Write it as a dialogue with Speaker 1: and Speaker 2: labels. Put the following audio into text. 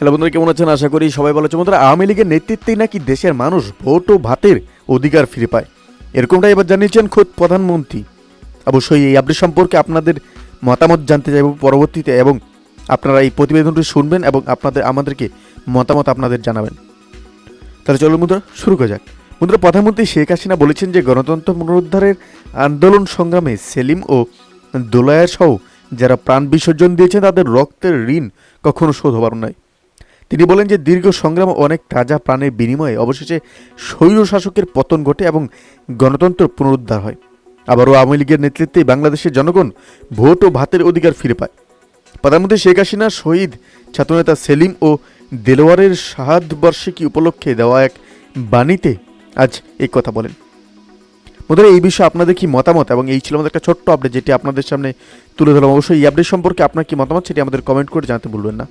Speaker 1: Hello বন্ধুরা, কেমন আছেন? আশা করি সবাই ভালো আছেন। বন্ধুরা, আওয়ামী লীগের নেতৃত্বেই নাকি দেশের মানুষ ভোট ও ভাতের অধিকার ফিরে পায়, এরকমটাই এবার জানিয়েছেন খোদ প্রধানমন্ত্রী। অবশ্যই এই আপডেট সম্পর্কে আপনাদের মতামত জানতে চাইব পরবর্তীতে, এবং আপনারা এই প্রতিবেদনটি শুনবেন এবং আমাদেরকে মতামত আপনাদের জানাবেন। তাহলে চলুন বন্ধুরা, শুরু করা যাক। বন্ধুরা, প্রধানমন্ত্রী শেখ হাসিনা বলেছেন যে গণতন্ত্র পুনরুদ্ধারের আন্দোলন সংগ্রামে সেলিম ও দোলায়ের সহ যারা প্রাণ বিসর্জন দিয়েছেন তাদের রক্তের ঋণ কখনো শোধ হবার নয়। তিনি বলেন যে দীর্ঘ সংগ্রাম ও অনেক তাজা প্রাণের বিনিময়ে অবশেষে স্বৈর শাসকের পতন ঘটে এবং গণতন্ত্র পুনরুদ্ধার হয়। আবারও আওয়ামী লীগের নেতৃত্বে বাংলাদেশের জনগণ ভোট ও ভাতের অধিকার ফিরে পায়। প্রধানমন্ত্রী শেখ হাসিনা শহীদ ছাত্রনেতা সেলিম ও দেলোয়ারের শাহাদ বার্ষিকী উপলক্ষে দেওয়া এক বাণীতে আজ এই কথা বলেন। বন্ধুরা, এই বিষয়ে আপনাদের কি মতামত, এবং এই ছিল আমাদের একটা ছোট্ট আপডেট যেটি আপনাদের সামনে তুলে ধরলাম। অবশ্যই এই আপডেট সম্পর্কে আপনার কি মতামত সেটি আমাদের কমেন্ট করে জানাতে ভুলবেন না।